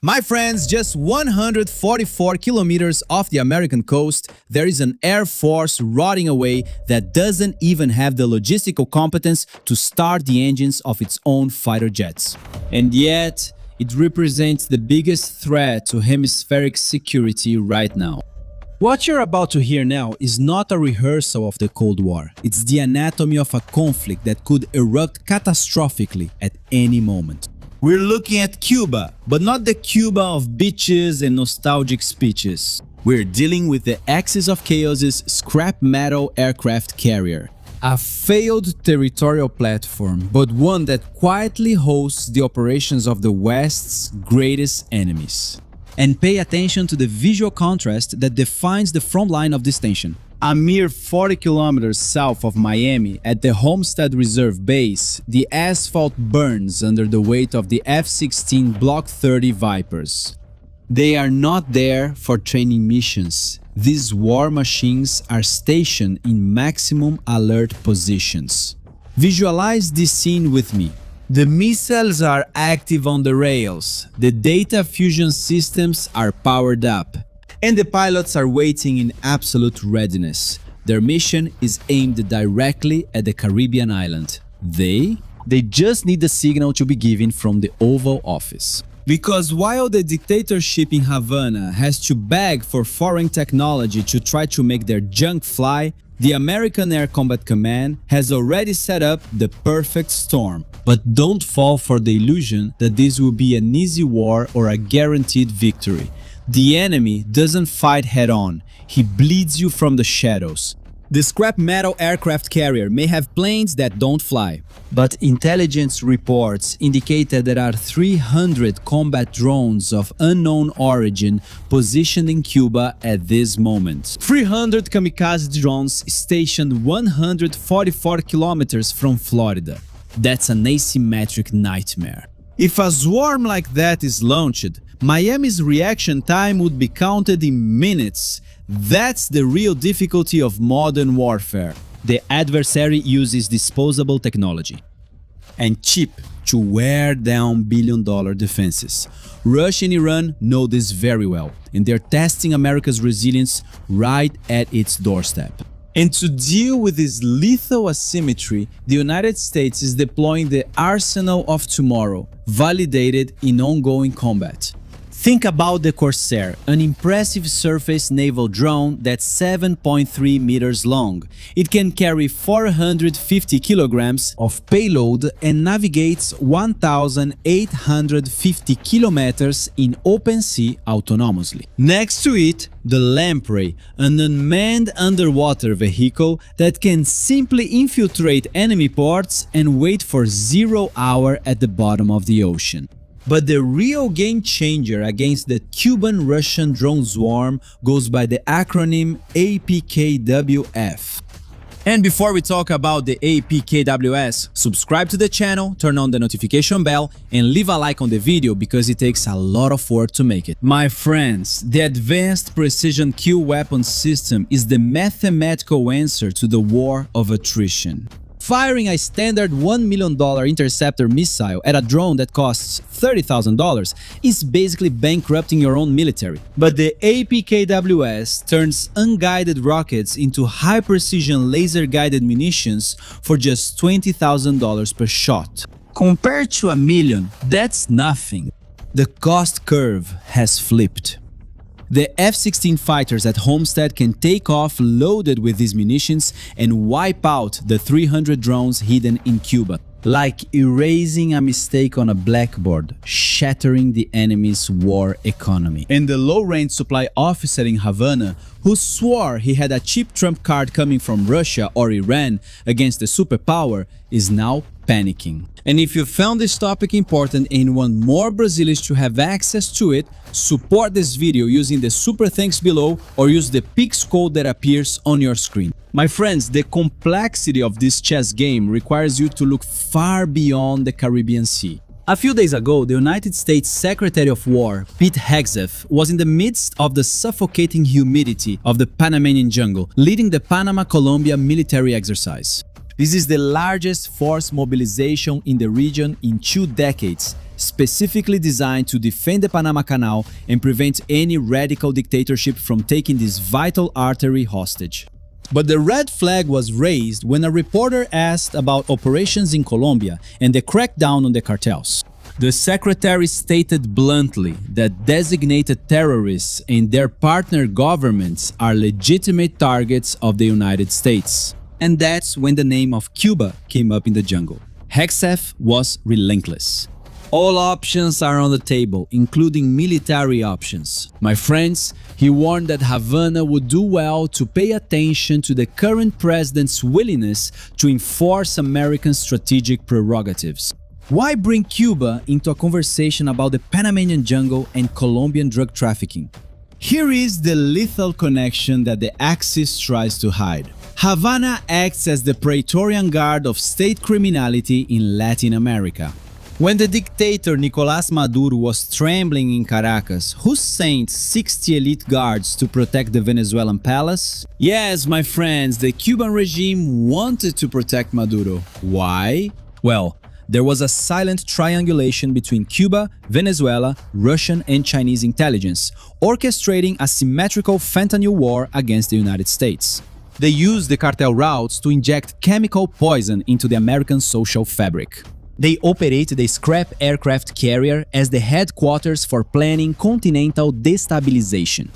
My friends, just 144 kilometers off the American coast, there is an air force rotting away that doesn't even have the logistical competence to start the engines of its own fighter jets. And yet, it represents the biggest threat to hemispheric security right now. What you're about to hear now is not a rehearsal of the Cold War. It's the anatomy of a conflict that could erupt catastrophically at any moment. We're looking at Cuba, but not the Cuba of beaches and nostalgic speeches. We're dealing with the axis of chaos's scrap metal aircraft carrier. A failed territorial platform, but one that quietly hosts the operations of the West's greatest enemies. And pay attention to the visual contrast that defines the front line of this tension. A mere 40 kilometers south of Miami, at the Homestead Reserve Base, the asphalt burns under the weight of the F-16 Block 30 Vipers. They are not there for training missions. These war machines are stationed in maximum alert positions. Visualize this scene with me. The missiles are active on the rails, the data fusion systems are powered up, and the pilots are waiting in absolute readiness. Their mission is aimed directly at the Caribbean island. They just need the signal to be given from the Oval Office. Because while the dictatorship in Havana has to beg for foreign technology to try to make their junk fly, the American Air Combat Command has already set up the perfect storm. But don't fall for the illusion that this will be an easy war or a guaranteed victory. The enemy doesn't fight head-on, he bleeds you from the shadows. The scrap metal aircraft carrier may have planes that don't fly, but intelligence reports indicate that there are 300 combat drones of unknown origin positioned in Cuba at this moment. 300 kamikaze drones stationed 144 kilometers from Florida. That's an asymmetric nightmare. If a swarm like that is launched, Miami's reaction time would be counted in minutes. That's the real difficulty of modern warfare. The adversary uses disposable technology and cheap to wear down billion-dollar defenses. Russia and Iran know this very well, and they're testing America's resilience right at its doorstep. And to deal with this lethal asymmetry, the United States is deploying the arsenal of tomorrow, validated in ongoing combat. Think about the Corsair, an impressive surface naval drone that's 7.3 meters long. It can carry 450 kilograms of payload and navigates 1,850 kilometers in open sea autonomously. Next to it, the Lamprey, an unmanned underwater vehicle that can simply infiltrate enemy ports and wait for 0 hour at the bottom of the ocean. But the real game changer against the Cuban-Russian drone swarm goes by the acronym APKWF. And before we talk about the APKWS, subscribe to the channel, turn on the notification bell, and leave a like on the video because it takes a lot of work to make it. My friends, the Advanced Precision Kill Weapon System is the mathematical answer to the war of attrition. Firing a standard $1 million interceptor missile at a drone that costs $30,000 is basically bankrupting your own military. But the APKWS turns unguided rockets into high-precision laser-guided munitions for just $20,000 per shot. Compared to $1 million, that's nothing. The cost curve has flipped. The F-16 fighters at Homestead can take off loaded with these munitions and wipe out the 300 drones hidden in Cuba, like erasing a mistake on a blackboard, shattering the enemy's war economy. And the low-range supply officer in Havana, who swore he had a cheap trump card coming from Russia or Iran against the superpower, is now panicking. And if you found this topic important and want more Brazilians to have access to it, support this video using the super thanks below or use the Pix code that appears on your screen. My friends, the complexity of this chess game requires you to look far beyond the Caribbean Sea. A few days ago, the United States Secretary of War, Pete Hegseth, was in the midst of the suffocating humidity of the Panamanian jungle, leading the Panama-Colombia military exercise. This is the largest force mobilization in the region in 2 decades, specifically designed to defend the Panama Canal and prevent any radical dictatorship from taking this vital artery hostage. But the red flag was raised when a reporter asked about operations in Colombia and the crackdown on the cartels. The secretary stated bluntly that designated terrorists and their partner governments are legitimate targets of the United States. And that's when the name of Cuba came up in the jungle. Hegseth was relentless. All options are on the table, including military options. My friends, he warned that Havana would do well to pay attention to the current president's willingness to enforce American strategic prerogatives. Why bring Cuba into a conversation about the Panamanian jungle and Colombian drug trafficking? Here is the lethal connection that the Axis tries to hide. Havana acts as the Praetorian Guard of state criminality in Latin America. When the dictator Nicolás Maduro was trembling in Caracas, who sent 60 elite guards to protect the Venezuelan palace? Yes, my friends, the Cuban regime wanted to protect Maduro. Why? Well, there was a silent triangulation between Cuba, Venezuela, Russian and Chinese intelligence, orchestrating a symmetrical fentanyl war against the United States. They used the cartel routes to inject chemical poison into the American social fabric. They operated the scrap aircraft carrier as the headquarters for planning continental destabilization.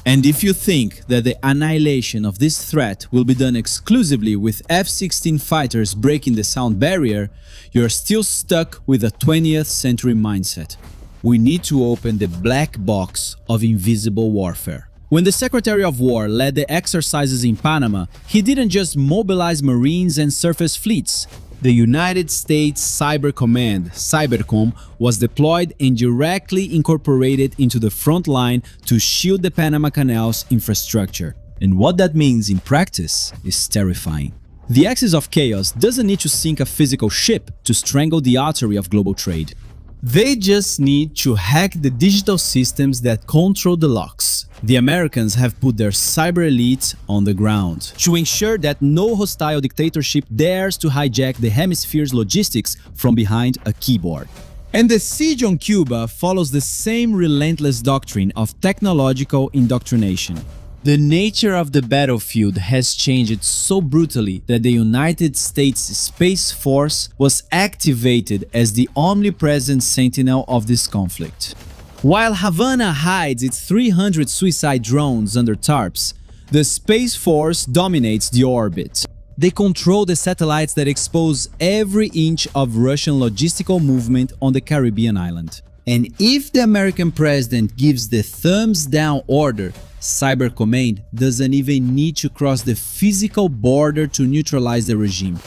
And if you think that the annihilation of this threat will be done exclusively with F-16 fighters breaking the sound barrier, you're still stuck with a 20th century mindset. We need to open the black box of invisible warfare. When the Secretary of War led the exercises in Panama, he didn't just mobilize Marines and surface fleets. The United States Cyber Command, Cybercom, was deployed and directly incorporated into the front line to shield the Panama Canal's infrastructure. And what that means in practice is terrifying. The axis of chaos doesn't need to sink a physical ship to strangle the artery of global trade. They just need to hack the digital systems that control the locks. The Americans have put their cyber elites on the ground to ensure that no hostile dictatorship dares to hijack the hemisphere's logistics from behind a keyboard. And the siege on Cuba follows the same relentless doctrine of technological indoctrination. The nature of the battlefield has changed so brutally that the United States Space Force was activated as the omnipresent sentinel of this conflict. While Havana hides its 300 suicide drones under tarps, the Space Force dominates the orbit. They control the satellites that expose every inch of Russian logistical movement on the Caribbean island. And if the American president gives the thumbs down order, Cyber Command doesn't even need to cross the physical border to neutralize the regime.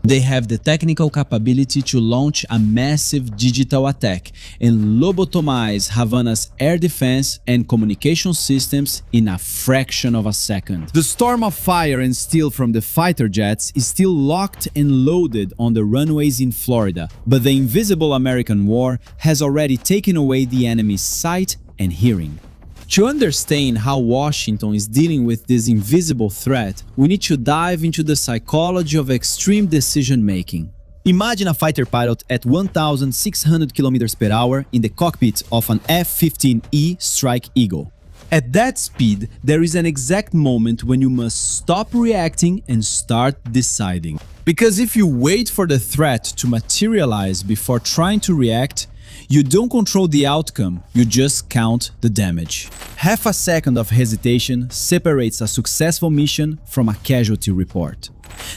They have the technical capability to launch a massive digital attack and lobotomize Havana's air defense and communication systems in a fraction of a second. The storm of fire and steel from the fighter jets is still locked and loaded on the runways in Florida, but the invisible American war has already taken away the enemy's sight and hearing. To understand how Washington is dealing with this invisible threat, we need to dive into the psychology of extreme decision-making. Imagine a fighter pilot at 1,600 km per hour in the cockpit of an F-15E Strike Eagle. At that speed, there is an exact moment when you must stop reacting and start deciding. Because if you wait for the threat to materialize before trying to react, you don't control the outcome, you just count the damage. Half a second of hesitation separates a successful mission from a casualty report.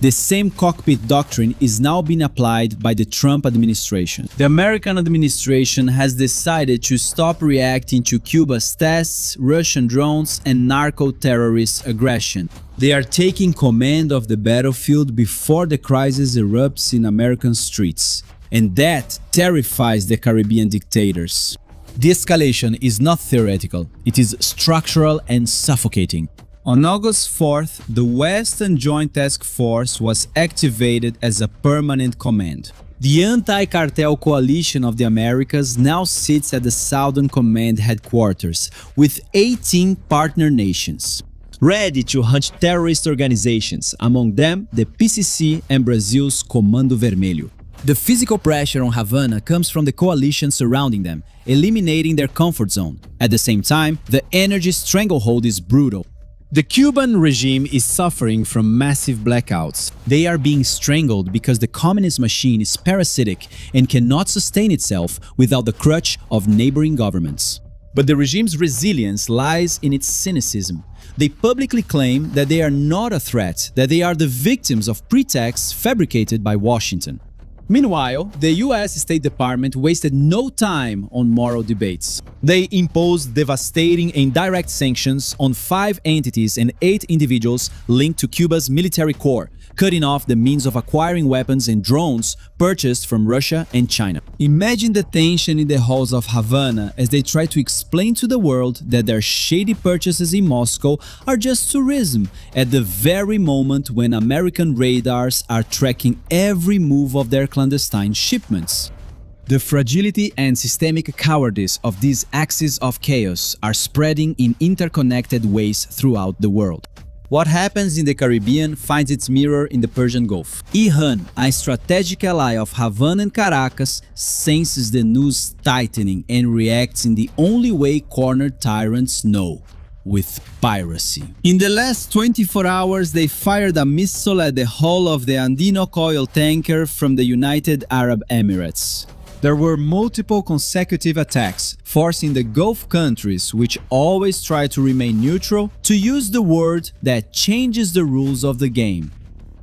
The same cockpit doctrine is now being applied by the Trump administration. The American administration has decided to stop reacting to Cuba's tests, Russian drones, and narco-terrorist aggression. They are taking command of the battlefield before the crisis erupts in American streets. And that terrifies the Caribbean dictators. The escalation is not theoretical, it is structural and suffocating. On August 4th, the Western Joint Task Force was activated as a permanent command. The anti-cartel coalition of the Americas now sits at the Southern Command headquarters with 18 partner nations, ready to hunt terrorist organizations, among them the PCC and Brazil's Comando Vermelho. The physical pressure on Havana comes from the coalition surrounding them, eliminating their comfort zone. At the same time, the energy stranglehold is brutal. The Cuban regime is suffering from massive blackouts. They are being strangled because the communist machine is parasitic and cannot sustain itself without the crutch of neighboring governments. But the regime's resilience lies in its cynicism. They publicly claim that they are not a threat, that they are the victims of pretexts fabricated by Washington. Meanwhile, the US State Department wasted no time on moral debates. They imposed devastating and direct sanctions on 5 entities and 8 individuals linked to Cuba's military core, cutting off the means of acquiring weapons and drones purchased from Russia and China. Imagine the tension in the halls of Havana as they try to explain to the world that their shady purchases in Moscow are just tourism, at the very moment when American radars are tracking every move of their clandestine shipments. The fragility and systemic cowardice of these axes of chaos are spreading in interconnected ways throughout the world. What happens in the Caribbean finds its mirror in the Persian Gulf. Iran, a strategic ally of Havana and Caracas, senses the noose tightening and reacts in the only way cornered tyrants know: with piracy. In the last 24 hours, they fired a missile at the hull of the Andino oil tanker from the United Arab Emirates. There were multiple consecutive attacks, forcing the Gulf countries, which always try to remain neutral, to use the word that changes the rules of the game: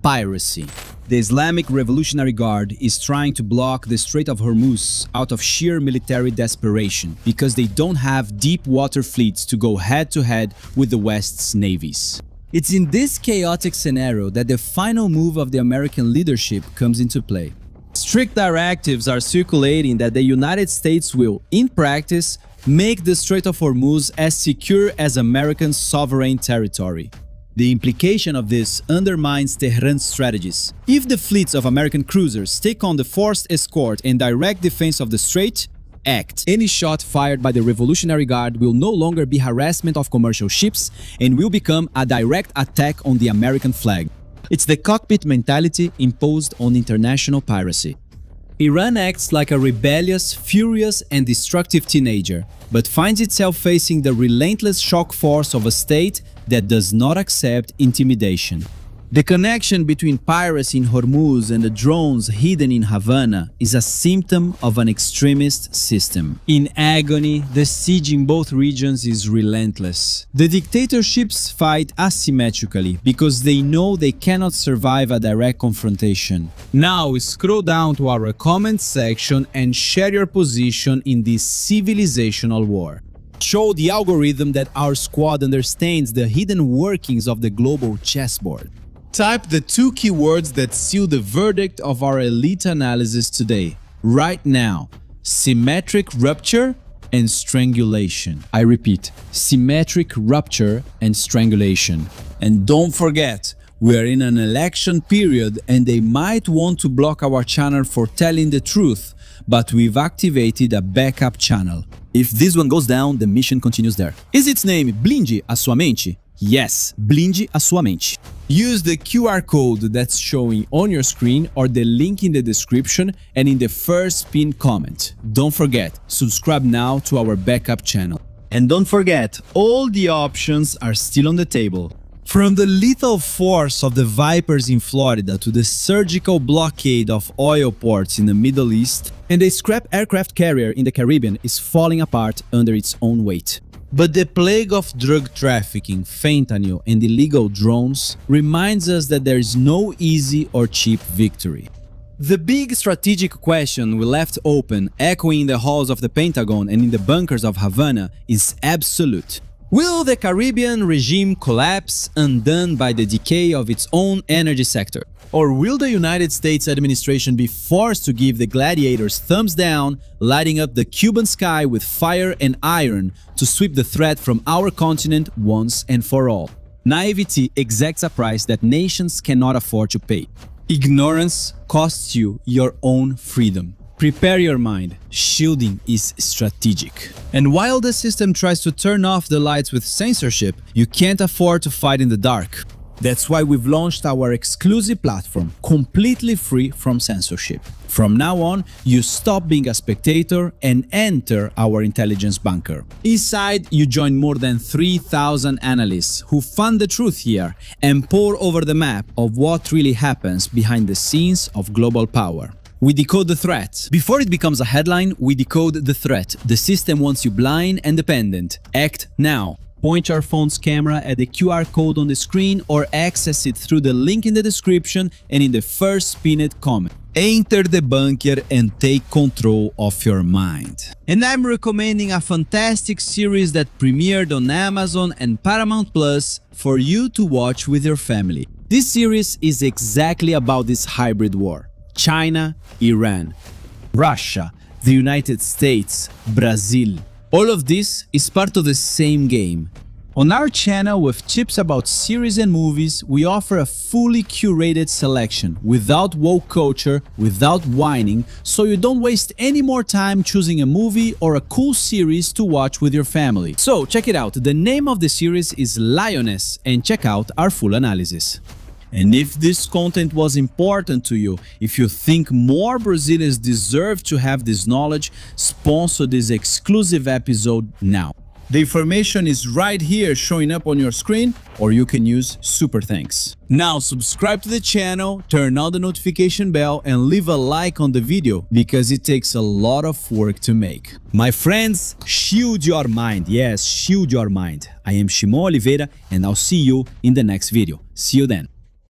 piracy. The Islamic Revolutionary Guard is trying to block the Strait of Hormuz out of sheer military desperation, because they don't have deep water fleets to go head-to-head with the West's navies. It's in this chaotic scenario that the final move of the American leadership comes into play. Strict directives are circulating that the United States will, in practice, make the Strait of Hormuz as secure as American sovereign territory. The implication of this undermines Tehran's strategies. If the fleets of American cruisers take on the forced escort and direct defense of the strait, act. Any shot fired by the Revolutionary Guard will no longer be harassment of commercial ships and will become a direct attack on the American flag. It's the cockpit mentality imposed on international piracy. Iran acts like a rebellious, furious, and destructive teenager, but finds itself facing the relentless shock force of a state that does not accept intimidation. The connection between piracy in Hormuz and the drones hidden in Havana is a symptom of an extremist system. In agony, the siege in both regions is relentless. The dictatorships fight asymmetrically because they know they cannot survive a direct confrontation. Now scroll down to our comment section and share your position in this civilizational war. Show the algorithm that our squad understands the hidden workings of the global chessboard. Type the 2 keywords that seal the verdict of our elite analysis today, right now: symmetric rupture and strangulation. I repeat, symmetric rupture and strangulation. And don't forget, we are in an election period and they might want to block our channel for telling the truth, but we've activated a backup channel. If this one goes down, the mission continues there. Is its name Blinde a Sua Mente? Yes, Blinde a Sua Mente. Use the QR code that's showing on your screen or the link in the description and in the first pinned comment. Don't forget, subscribe now to our backup channel. And don't forget, all the options are still on the table. From the lethal force of the Vipers in Florida to the surgical blockade of oil ports in the Middle East, and the scrap aircraft carrier in the Caribbean is falling apart under its own weight. But the plague of drug trafficking, fentanyl, and illegal drones reminds us that there is no easy or cheap victory. The big strategic question we left open, echoing in the halls of the Pentagon and in the bunkers of Havana, is absolute. Will the Caribbean regime collapse, undone by the decay of its own energy sector? Or will the United States administration be forced to give the gladiators thumbs down, lighting up the Cuban sky with fire and iron to sweep the threat from our continent once and for all? Naivety exacts a price that nations cannot afford to pay. Ignorance costs you your own freedom. Prepare your mind. Shielding is strategic. And while the system tries to turn off the lights with censorship, you can't afford to fight in the dark. That's why we've launched our exclusive platform, completely free from censorship. From now on, you stop being a spectator and enter our intelligence bunker. Inside, you join more than 3,000 analysts who find the truth here and pore over the map of what really happens behind the scenes of global power. We decode the threat. Before it becomes a headline, we decode the threat. The system wants you blind and dependent. Act now. Point your phone's camera at the QR code on the screen or access it through the link in the description and in the first pinned comment. Enter the bunker and take control of your mind. And I'm recommending a fantastic series that premiered on Amazon and Paramount Plus for you to watch with your family. This series is exactly about this hybrid war. China, Iran, Russia, the United States, Brazil. All of this is part of the same game. On our channel with tips about series and movies, we offer a fully curated selection without woke culture, without whining, so you don't waste any more time choosing a movie or a cool series to watch with your family. So check it out. The name of the series is Readiness, and check out our full analysis. And if this content was important to you, if you think more Brazilians deserve to have this knowledge, sponsor this exclusive episode now. The information is right here showing up on your screen, or you can use Super Thanks. Now subscribe to the channel, turn on the notification bell and leave a like on the video because it takes a lot of work to make. My friends, shield your mind. Yes, shield your mind. I am Shimon Oliveira and I'll see you in the next video. See you then.